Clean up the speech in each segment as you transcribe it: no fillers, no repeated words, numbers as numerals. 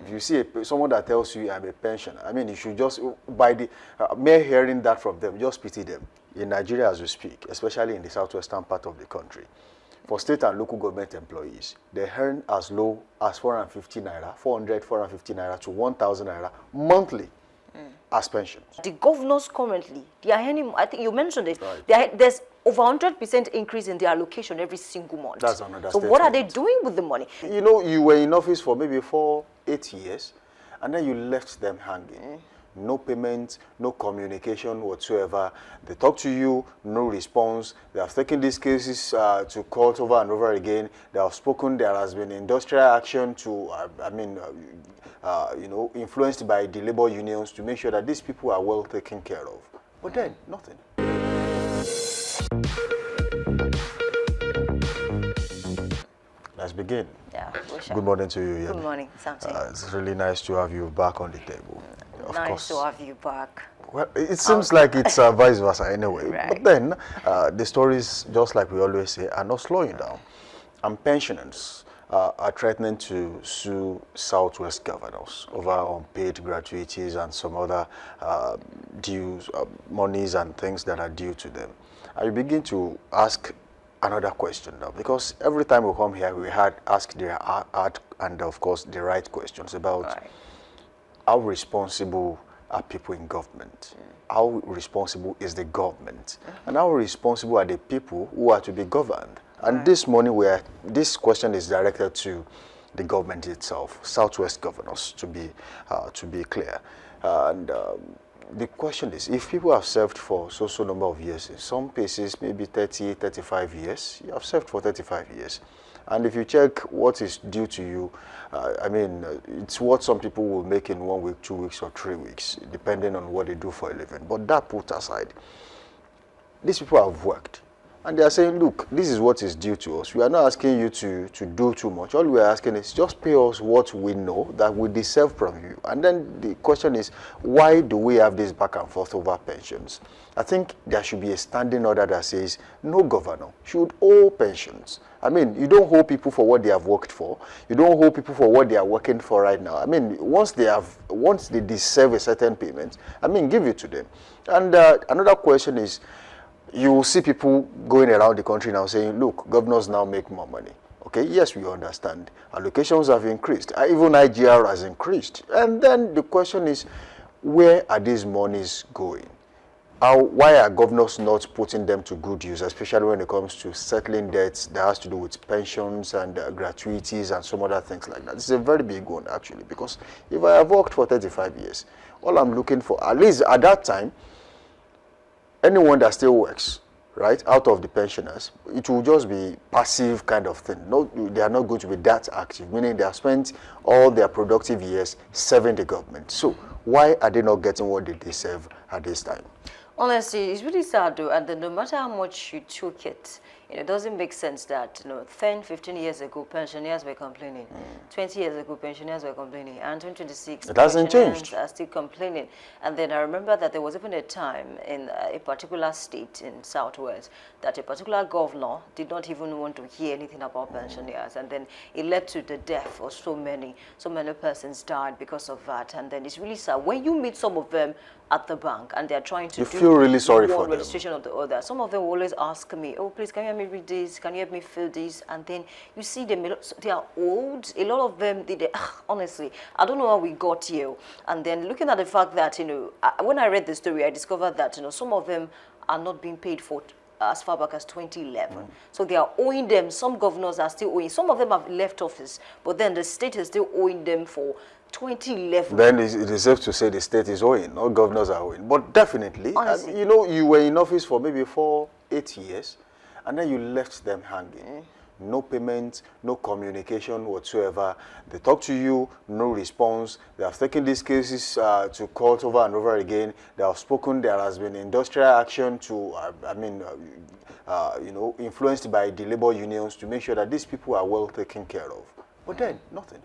If you see someone that tells you I'm a pensioner, I mean, you should just, by the mere hearing that from them, just pity them. In Nigeria as we speak, especially in the southwestern part of the country, for state and local government employees, they earn as low as 450 naira, 450 naira to 1,000 naira monthly as pensions. The governors currently, they are earning, I think you mentioned it, Right. there's over 100% increase in their allocation every single month. That's another So what are they doing with the money? You know, you were in office for maybe 8 years, and then you left them hanging. No payment, no communication whatsoever. They talk to you, no response. They have taken these cases to court over and over again. They have spoken. There has been industrial action to, you know, influenced by the labor unions to make sure that these people are well taken care of. But then, nothing. Let's begin. Yeah, Good morning to you, Yemi. Good morning, something. It's really nice to have you back on the table. Of Nice course. to have you back. Well, it seems like it's vice versa anyway. Right. But then, the stories, just like we always say, are not slowing down. And pensioners are threatening to sue Southwest governors over unpaid gratuities and some other dues, monies and things that are due to them. I begin to ask another question now, because every time we come here, we ask the hard and, of course, the right questions about how responsible are people in government? How responsible is the government? And how responsible are the people who are to be governed? And this morning, this question is directed to the government itself, Southwest governors, to be clear. And the question is, if people have served for so number of years, in some cases, maybe 30, 35 years, you have served for 35 years. And if you check what is due to you, I mean, it's what some people will make in 1 week, 2 weeks, or 3 weeks, depending on what they do for a living. But that put aside, these people have worked. And they are saying, look, this is what is due to us. We are not asking you to do too much. All we are asking is just pay us what we know that we deserve from you. And then the question is, why do we have this back and forth over pensions? I think there should be a standing order that says no governor should owe pensions. I mean, you don't owe people for what they have worked for. You don't owe people for what they are working for right now. I mean, once they deserve a certain payment, I mean, give it to them. And another question is, you will see people going around the country now saying, look, governors now make more money. Okay, yes, we understand. Allocations have increased. Even IGR has increased. And then the question is, where are these monies going? Why are governors not putting them to good use, especially when it comes to settling debts that has to do with pensions and gratuities and some other things like that? This is a very big one, actually, because if I have worked for 35 years, all I'm looking for, at least at that time, anyone that still works, right, out of the pensioners, it will just be passive kind of thing. No, they are not going to be that active, meaning they have spent all their productive years serving the government. So why are they not getting what they deserve at this time? Honestly, it's really sad though, and then no matter how much you took it, it doesn't make sense that 10, 15 years ago, pensioners were complaining. 20 years ago, pensioners were complaining. And 2026, it hasn't changed. Are still complaining. And then I remember that there was even a time in a particular state in Southwest that a particular governor did not even want to hear anything about pensioners. And then it led to the death of so many persons died because of that. And then it's really sad. When you meet some of them at the bank and they're trying to feel really sorry for them. Registration of the other. Some of them will always ask me, oh, please, can you help me read this? Can you help me fill this? And then you see them, they are old. A lot of them, honestly, I don't know how we got here. And then looking at the fact that, when I read the story, I discovered that, some of them are not being paid for as far back as 2011. So they are owing them. Some governors are still owing. Some of them have left office, but then the state is still owing them for 2011. Then it is safe to say the state is owing, not governors are owing. But definitely, you were in office for maybe 8 years, and then you left them hanging. No payment, no communication whatsoever. They talk to you, no response. They have taken these cases to court over and over again. They have spoken. There has been industrial action to, influenced by the labor unions to make sure that these people are well taken care of. But then, nothing.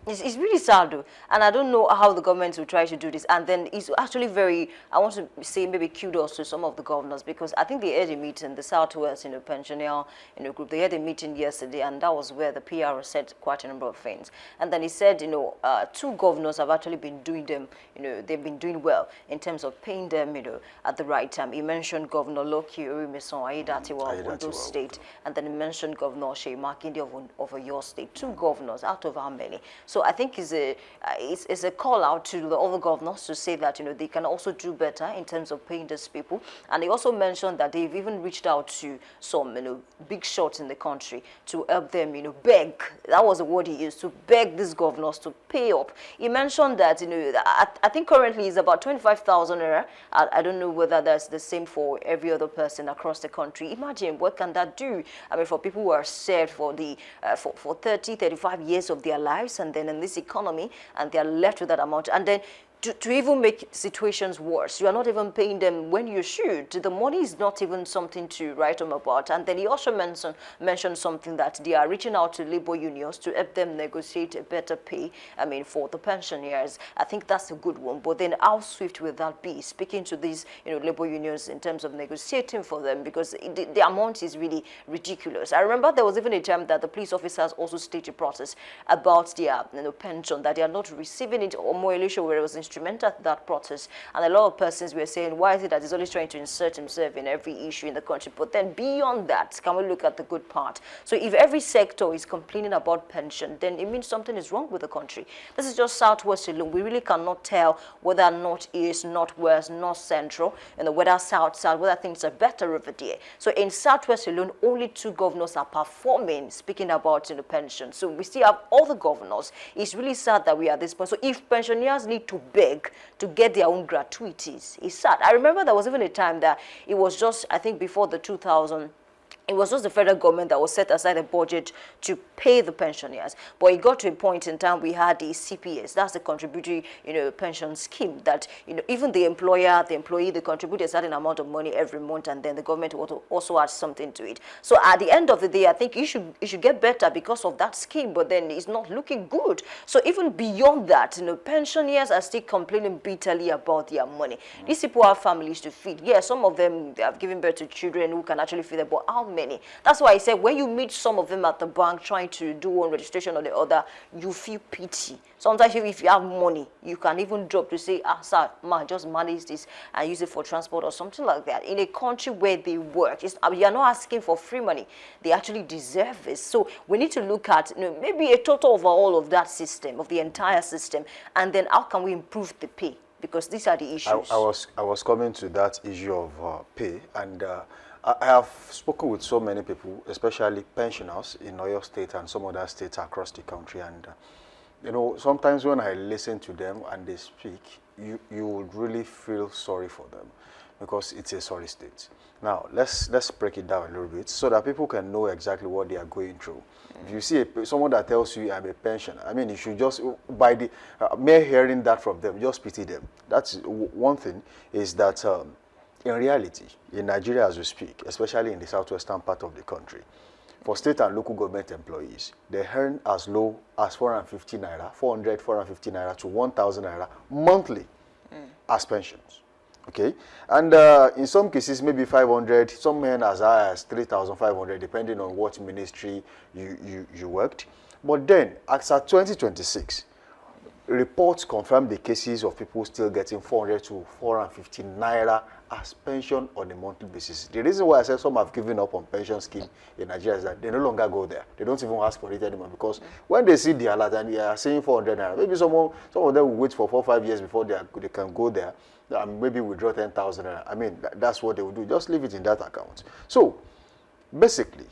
It's really sad though, and I don't know how the government will try to do this. And then it's actually very, I want to say maybe kudos to some of the governors, because I think they had a meeting, the Southwest, pensioner, group. They had a meeting yesterday, and that was where the PR said quite a number of things. And then he said, two governors have actually been doing them, they've been doing well in terms of paying them, at the right time. He mentioned Governor Loki Orimisan Aiyedatiwa of Ondo State, and then he mentioned Governor Shea Makinde of Oyo State. Two governors out of how many? So I think it's a call out to the other governors to say that they can also do better in terms of paying these people. And he also mentioned that they've even reached out to some big shots in the country to help them beg. That was the word he used, to beg these governors to pay up. He mentioned that I think currently it's about 25,000 naira. I don't know whether that's the same for every other person across the country. Imagine what can that do? I mean, for people who are served for the for 30, 35 years of their lives, and then in this economy, and they are left with that amount, and then to even make situations worse, you are not even paying them when you should. The money is not even something to write them about. And then he also mentioned something that they are reaching out to labor unions to help them negotiate a better pay, for the pensioners. I think that's a good one. But then how swift will that be, speaking to these labor unions in terms of negotiating for them, because the amount is really ridiculous. I remember there was even a time that the police officers also staged a protest about their pension, that they are not receiving it, or more issue where it was instrumental to that protest. And a lot of persons were saying, why is it that he's always trying to insert himself in every issue in the country? But then beyond that, can we look at the good part? So if every sector is complaining about pension, then it means something is wrong with the country. This is just Southwest alone. We really cannot tell whether Northeast, Northwest, North Central, whether South, whether things are better over there. So in Southwest alone, only two governors are performing, speaking about pension. So we still have other governors. It's really sad that we are at this point. So if pensioners need to beg to get their own gratuities, it's sad. I remember there was even a time that it was just, I think before the 2000, it was just the federal government that was set aside a budget to pay the pensioners. But it got to a point in time we had the CPS, that's the contributory, pension scheme, that, even the employer, the employee, they contribute a certain amount of money every month, and then the government also adds something to it. So at the end of the day, I think it should get better because of that scheme, but then it's not looking good. So even beyond that, pensioners are still complaining bitterly about their money. These people have families to feed. Yeah, some of them, they have given birth to children who can actually feed them, but how many? That's why I said when you meet some of them at the bank trying to do one registration or the other, you feel pity. Sometimes if you have money, you can even drop to say, sir, man, just manage this and use it for transport or something like that. In a country where they work, you're not asking for free money. They actually deserve it. So we need to look at maybe a total of all of that system, of the entire system, and then how can we improve the pay? Because these are the issues. I was coming to that issue of pay, and I have spoken with so many people, especially pensioners in Oyo State and some other states across the country, and sometimes when I listen to them and they speak, you would really feel sorry for them, because it's a sorry state. Now let's break it down a little bit so that people can know exactly what they are going through. If you see someone that tells you I'm a pensioner, I mean, you should just, by the mere hearing that from them, just pity them. That's one thing, is that in reality, in Nigeria as we speak, especially in the southwestern part of the country, for state and local government employees, they earn as low as 450 naira, 450 naira to 1,000 naira monthly as pensions. Okay, and in some cases maybe 500, some earn as high as 3,500, depending on what ministry you worked. But then, as at 2026, reports confirm the cases of people still getting 400 to 450 naira as pension on a monthly basis. The reason why I said some have given up on pension scheme in Nigeria is that they no longer go there. They don't even ask for it anymore, because when they see the alert and they are saying 400 naira, maybe some of them will wait for 4 or 5 years before they can go there and maybe withdraw 10,000 naira. I mean, that's what they will do. Just leave it in that account. So, basically,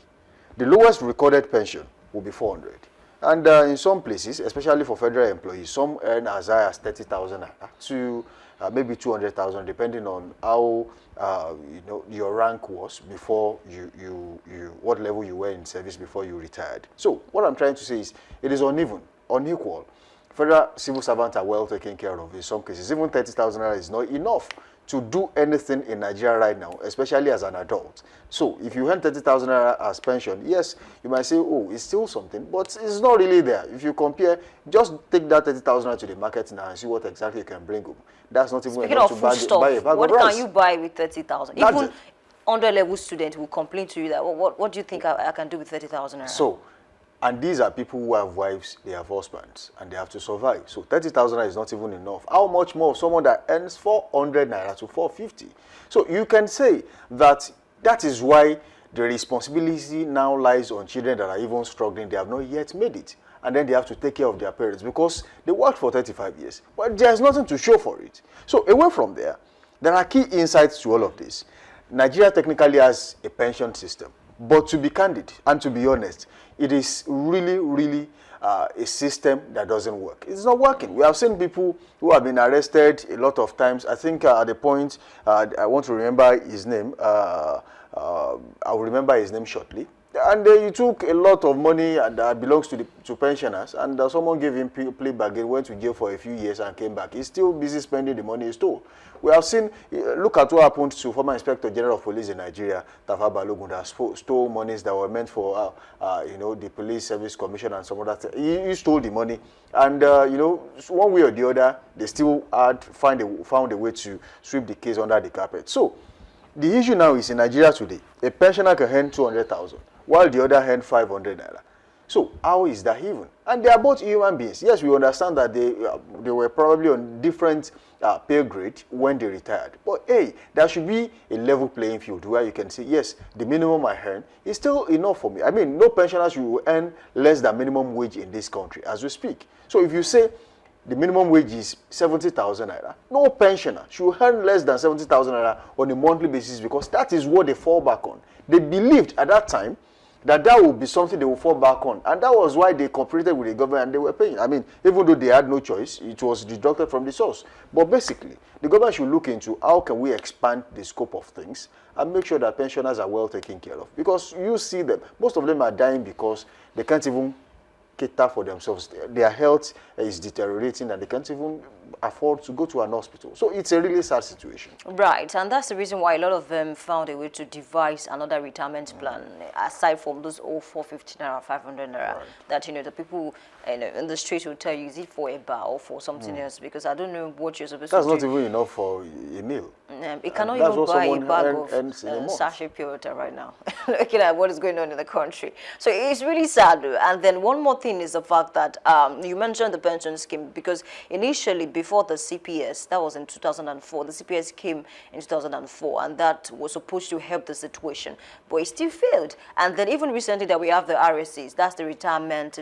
the lowest recorded pension will be 400. And in some places, especially for federal employees, some earn as high as 30,000 to maybe 200,000, depending on how your rank was before what level you were in service before you retired. So what I'm trying to say is, it is uneven, unequal. Federal civil servants are well taken care of in some cases. Even 30,000 naira is not enough to do anything in Nigeria right now, especially as an adult. So if you earn 30,000 naira as pension, yes, you might say, oh, it's still something, but it's not really there. If you compare, just take that 30,000 naira to the market now and see what exactly you can bring home. That's not even Speaking enough of to foodstuff, buy a bag what of rice. can you buy with 30,000? That's Even it. under-level student will complain to you that, well, what do you think I can do with 30,000 naira? So, and these are people who have wives, they have husbands, and they have to survive. So 30,000 naira is not even enough. How much more of someone that earns 400 naira to 450? So you can say that that is why the responsibility now lies on children that are even struggling. They have not yet made it. And then they have to take care of their parents because they worked for 35 years. But there's nothing to show for it. So away from there are key insights to all of this. Nigeria technically has a pension system. But to be candid and to be honest, it is really a system that doesn't work. It's not working. We have seen people who have been arrested a lot of times. I think at the point, I want to remember his name. I will remember his name shortly. And he took a lot of money that belongs to pensioners, and someone gave him plea bargain, went to jail for a few years and came back. He's still busy spending the money he stole. We have seen, look at what happened to former Inspector General of Police in Nigeria, Tafa Balogun, that stole monies that were meant for, the Police Service Commission and some other things. He stole the money, and one way or the other, they still found a way to sweep the case under the carpet. So, the issue now is in Nigeria today, a pensioner can earn 200,000, while the other earn 500 naira. So how is that even? And they are both human beings. Yes, we understand that they were probably on different pay grade when they retired. But hey, there should be a level playing field where you can say, yes, the minimum I earn is still enough for me. I mean, no pensioners will earn less than minimum wage in this country as we speak. So if you say the minimum wage is 70,000 naira, no pensioner should earn less than 70,000 naira on a monthly basis, because that is what they fall back on. They believed at that time that would be something they would fall back on. And that was why they cooperated with the government and they were paying. I mean, even though they had no choice, it was deducted from the source. But basically, the government should look into how can we expand the scope of things and make sure that pensioners are well taken care of. Because you see them, most of them are dying because they can't even cater for themselves. Their health is deteriorating and they can't even afford to go to an hospital. So it's a really sad situation. Right, and that's the reason why a lot of them found a way to devise another retirement plan, aside from those old 450 naira, 500 naira, right, that, the people in the street will tell you, is it for a bar or for something else? Because I don't know what you're supposed to do. That's not even enough for a meal. It cannot even buy a bag of sachet pure water right now, looking at what is going on in the country. So it's really sad. And then one more thing is the fact that you mentioned the pension scheme, because initially, before the CPS, that was in 2004, the CPS came in 2004, and that was supposed to help the situation, but it still failed. And then even recently that we have the RSCs, that's the retirement,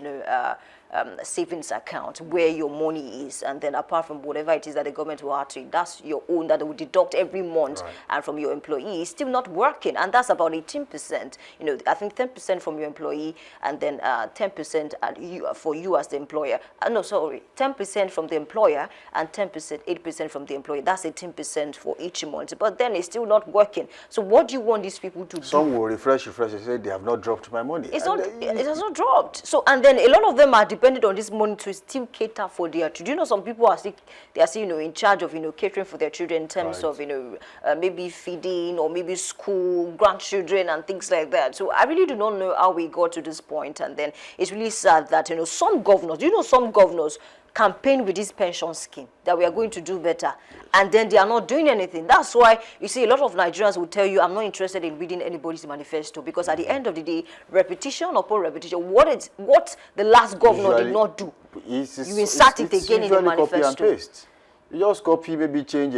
savings account, where your money is, and then apart from whatever it is that the government will add to it, that's your own, that they will deduct every month, right, and from your employee, is still not working, and that's about 18%. I think 10% from your employee, and then 10% for you as the employer. 10% from the employer and 10%, 8% from the employee. That's 18% for each month, but then it's still not working. So what do you want these people to do? Some will refresh, they say they have not dropped my money. It has not dropped. So, and then a lot of them are dependent on this money to still cater for their children. Some people are still, in charge of, catering for their children in terms, right, of, maybe feeding or maybe school, grandchildren and things like that. So I really do not know how we got to this point. And then it's really sad that, some governors campaign with this pension scheme that we are going to do better, and then they are not doing anything. That's why you see a lot of Nigerians will tell you, I'm not interested in reading anybody's manifesto, because at the end of the day, repetition upon repetition, what the last governor did not do, you insert it again in the manifesto. Copy and paste. You just copy, maybe change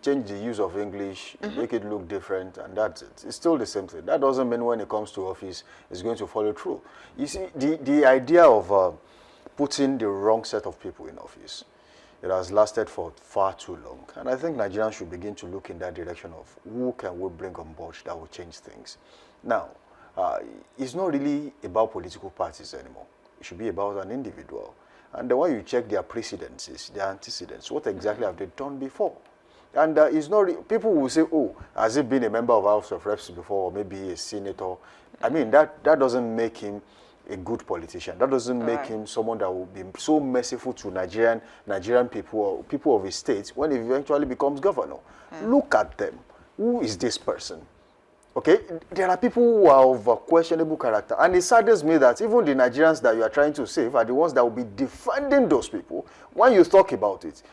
change the use of English, make it look different, and that's it. It's still the same thing. That doesn't mean when it comes to office, it's going to follow through. You see, the idea of putting the wrong set of people in office, it has lasted for far too long. And I think Nigerians should begin to look in that direction of who can we bring on board that will change things. Now, it's not really about political parties anymore. It should be about an individual. And then when you check their precedences, their antecedents, what exactly have they done before? And it's not, people will say, oh, has he been a member of House of Reps before, or maybe a senator? I mean, that doesn't make him a good politician. That doesn't make him someone that will be so merciful to Nigerian people or people of his state when he eventually becomes governor. Look at them. Who is this person? Okay, there are people who are of a questionable character, and it saddens me that even the Nigerians that you are trying to save are the ones that will be defending those people when you talk about it.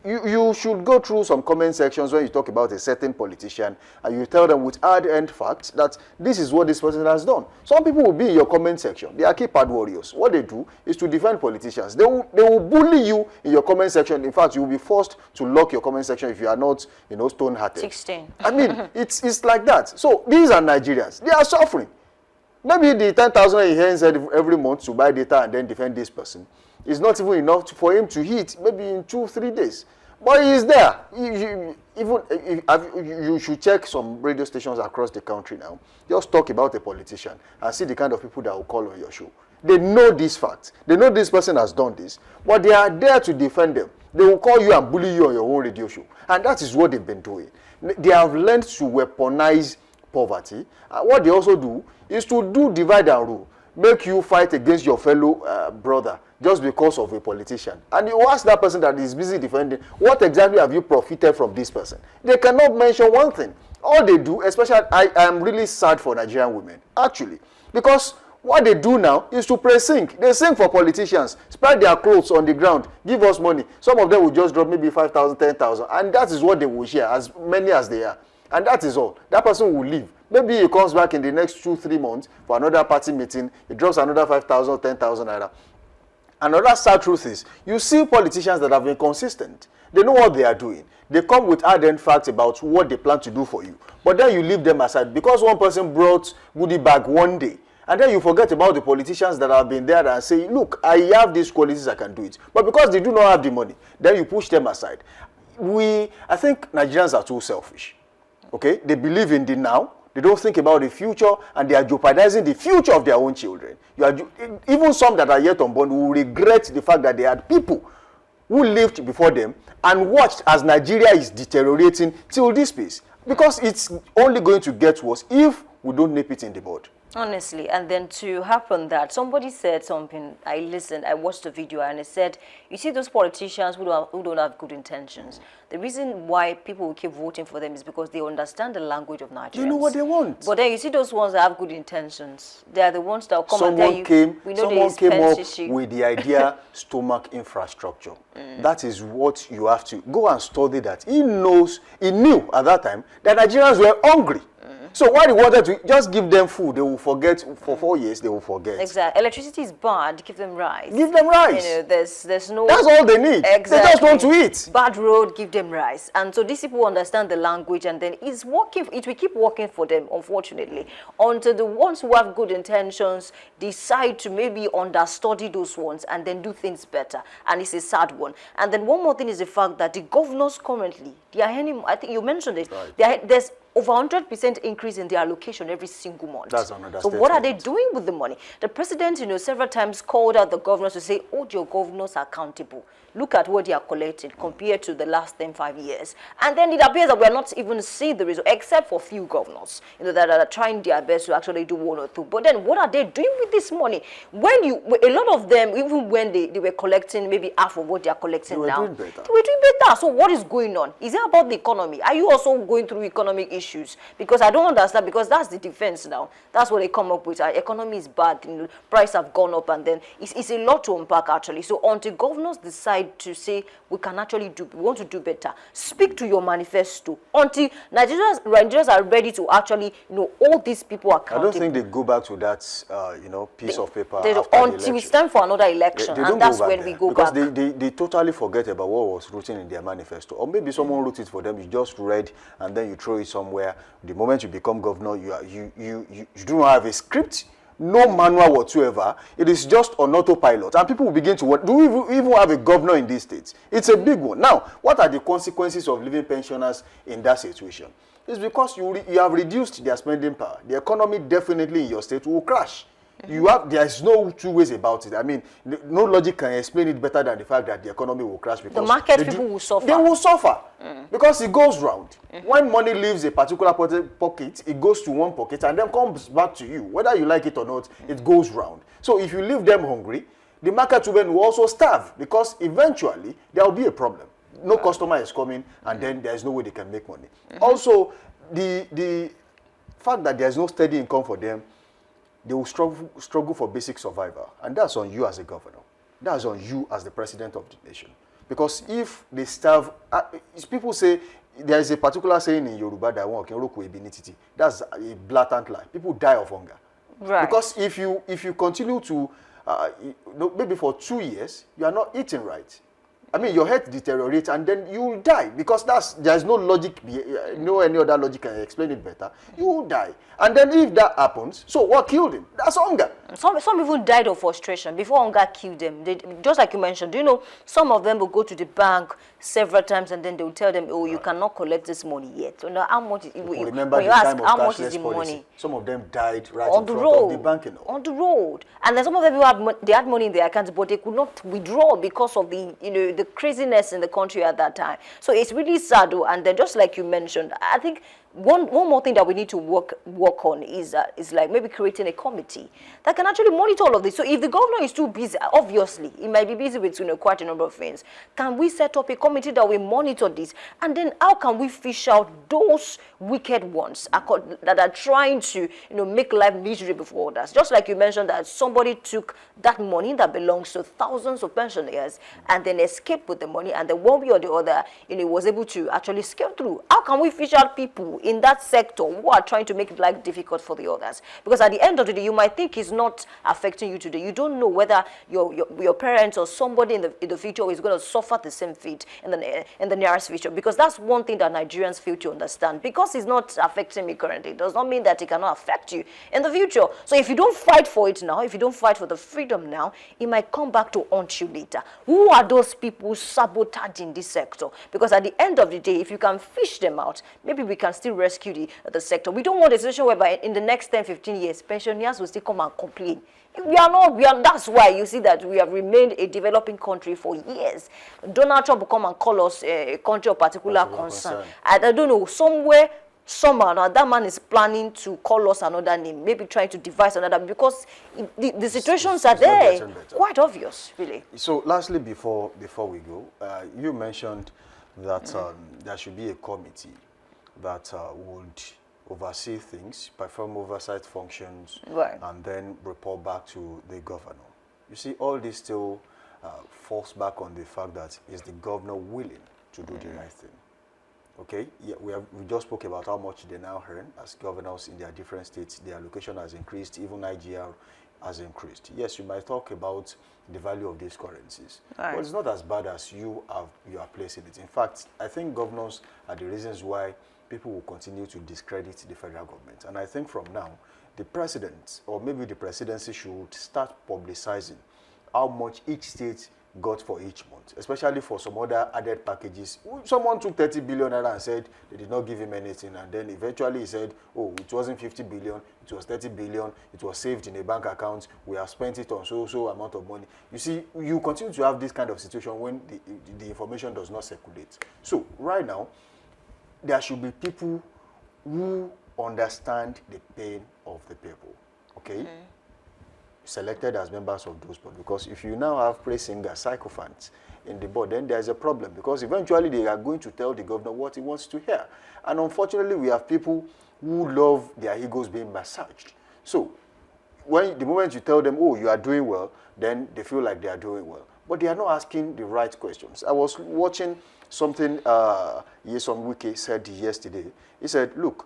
You should go through some comment sections when you talk about a certain politician, and you tell them with hard-earned facts that this is what this person has done. Some people will be in your comment section. They are keypad warriors. What they do is to defend politicians. They will bully you in your comment section. In fact, you will be forced to lock your comment section if you are not, stone-hearted. 16. I mean, it's like that. So these are Nigerians. They are suffering. Maybe the 10,000 he earns every month to buy data and then defend this person is not even enough for him to hit maybe in 2-3 days. But he is there. You should check some radio stations across the country now. Just talk about a politician and see the kind of people that will call on your show. They know these facts. They know this person has done this, but they are there to defend them. They will call you and bully you on your own radio show. And that is what they've been doing. They have learned to weaponize poverty. What they also do is to do divide and rule. Make you fight against your fellow brother just because of a politician. And you ask that person that is busy defending, what exactly have you profited from this person? They cannot mention one thing. All they do, especially, I am really sad for Nigerian women, actually, because what they do now is to pray sing. They sing for politicians, spread their clothes on the ground, give us money. Some of them will just drop maybe 5,000, 10,000, and that is what they will share, as many as they are. And that is all. That person will leave. Maybe he comes back in the next 2-3 months for another party meeting. He drops another 5,000 or 10,000 naira. Another sad truth is, you see politicians that have been consistent. They know what they are doing. They come with ardent facts about what they plan to do for you. But then you leave them aside because one person brought goodie bag one day. And then you forget about the politicians that have been there and say, look, I have these qualities, I can do it. But because they do not have the money, then you push them aside. I think Nigerians are too selfish. Okay? They believe in the now. They don't think about the future, and they are jeopardizing the future of their own children. Even some that are yet unborn will regret the fact that they had people who lived before them and watched as Nigeria is deteriorating till this pace. Because it's only going to get worse if we don't nip it in the bud. Honestly, and then to happen that somebody said something, I listened, I watched the video, and it said, you see those politicians who don't have good intentions. The reason why people will keep voting for them is because they understand the language of Nigerians. They know what they want. But then you see those ones that have good intentions. They are the ones that will come and tell you, someone came up with the idea stomach infrastructure. That is what you have to go and study that. He knew at that time that Nigerians were hungry. So why he wanted to just give them food, they will forget for 4 years, they will forget. Exactly. Electricity is bad, give them rice. Give them rice. There's no... That's all they need. Exactly. They just want to eat. Bad road, give them rice. And so these people understand the language, and then it's working. It will keep working for them, unfortunately, until the ones who have good intentions decide to maybe understudy those ones and then do things better. And it's a sad one. And then one more thing is the fact that the governors currently, they are earning, I think you mentioned it, right. There's over 100% increase in their allocation every single month. That's another So what are they doing with the money? The president, several times called out the governors to say, hold your governors accountable. Look at what they are collecting compared to the last 5 years. And then it appears that we are not even seeing the result, except for few governors, that are trying their best to actually do one or two. But then what are they doing with this money? A lot of them, even when they were collecting maybe half of what they are collecting now, they were doing better. So what is going on? Is it about the economy? Are you also going through economic issues? Because I don't understand, because that's the defense now. That's what they come up with. Our economy is bad, prices have gone up, and then it's a lot to unpack actually. So until governors decide to say we want to do better, speak to your manifesto. Until Nigerians are ready to actually hold these people accountable. I don't think they go back to that piece of paper until it's time for another election, and that's when we go back. Because they totally forget about what was written in their manifesto, or maybe someone wrote it for them. You just read and then you throw it somewhere. The moment you become governor, you do not have a script, no manual whatsoever. It is just on autopilot, and people will begin to work. Do we even have a governor in these states? It's a big one. Now, what are the consequences of leaving pensioners in that situation? It's because you have reduced their spending power. The economy definitely in your state will crash. There's no two ways about it. I mean, no logic can explain it better than the fact that the economy will crash because the market people will suffer. They will suffer because it goes round. When money leaves a particular pocket, it goes to one pocket and then comes back to you. Whether you like it or not, it goes round. So if you leave them hungry, the market women will also starve because eventually there will be a problem. No customer is coming and then there is no way they can make money. Also, the fact that there is no steady income for them, they will struggle for basic survival. And that's on you as a governor. That's on you as the president of the nation. Because if they starve, people say, there is a particular saying in Yoruba that that's a blatant lie. People die of hunger. Right. Because if you continue to, maybe for 2 years, you are not eating right. I mean, your health deteriorates and then you will die because there's no logic, no any other logic can explain it better. You will die. And then if that happens, so what killed him? That's hunger. Some people died of frustration before hunger killed them. Just like you mentioned, you know, some of them will go to the bank several times and then they will tell them, oh, you cannot collect this money yet. So now how much is remember the time of cashless policy. Some of them died right on in the front road, of the bank. On the road. And then some of them they had money in their accounts, but they could not withdraw because of the craziness in the country at that time. So it's really sad, though. And then just like you mentioned, I think one more thing that we need to work on is like maybe creating a committee that can actually monitor all of this. So if the governor is too busy, obviously he might be busy with quite a number of things. Can we set up a committee that will monitor this? And then how can we fish out those wicked ones that are trying to make life miserable for others? Just like you mentioned that somebody took that money that belongs to thousands of pensioners and then escaped with the money, and then one way or the other, was able to actually scale through. How can we fish out people in that sector who are trying to make life difficult for the others? Because at the end of the day, you might think it's not affecting you today. You don't know whether your parents or somebody in the future is going to suffer the same fate in the nearest future. Because that's one thing that Nigerians fail to understand. Because it's not affecting me currently, it does not mean that it cannot affect you in the future. So if you don't fight for it now, if you don't fight for the freedom now, it might come back to haunt you later. Who are those people sabotaging this sector? Because at the end of the day, if you can fish them out, maybe we can still rescue the sector. We don't want a situation whereby in the next 10, 15 years, pensioners will still come and complain. That's why you see that we have remained a developing country for years. Donald Trump will come and call us a country of particular concern. I don't know, somehow now that man is planning to call us another name, maybe trying to devise another, because the situations are there, quite obvious, really. So lastly, before we go, you mentioned that there should be a committee that would oversee things, perform oversight functions, and then report back to the governor. You see, all this still falls back on the fact that is the governor willing to do the right thing. Okay, yeah, we just spoke about how much they now earn as governors in their different states. Their allocation has increased, even Nigeria has increased. Yes, you might talk about the value of these currencies, but it's not as bad as you are placing it. In fact, I think governors are the reasons why people will continue to discredit the federal government. And I think from now, the president, or maybe the presidency, should start publicizing how much each state got for each month, especially for some other added packages. Someone took 30 billion and said they did not give him anything, and then eventually he said, oh, it wasn't 50 billion, it was 30 billion, it was saved in a bank account, we have spent it on so amount of money. You see, you continue to have this kind of situation when the information does not circulate. So right now, there should be people who understand the pain of the people, okay? Selected as members of those boards, because if you now have praise singers, sycophants in the board, then there's a problem, because eventually they are going to tell the governor what he wants to hear. And unfortunately, we have people who love their egos being massaged. So the moment you tell them, oh, you are doing well, then they feel like they are doing well. But they are not asking the right questions. I was watching something Yesom Wike said yesterday. He said, look,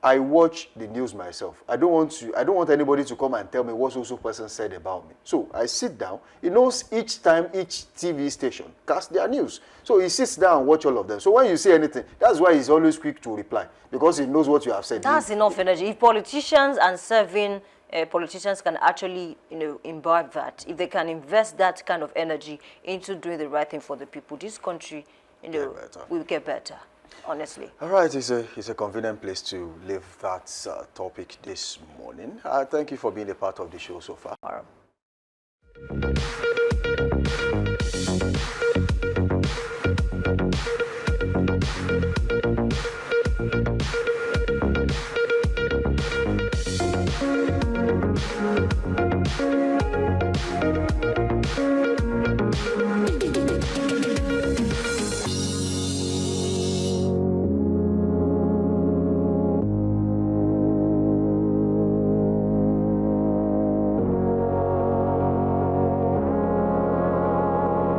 I watch the news myself. I don't want anybody to come and tell me what so person said about me. So I sit down. He knows each time each TV station cast their news. So he sits down and watch all of them. So when you say anything, that's why he's always quick to reply, because he knows what you have said. That's enough energy. If politicians and serving politicians can actually, imbibe that, if they can invest that kind of energy into doing the right thing for the people, this country, will get better. honestly. All right, it's a convenient place to leave that topic this morning. Thank you for being a part of the show so far. All right.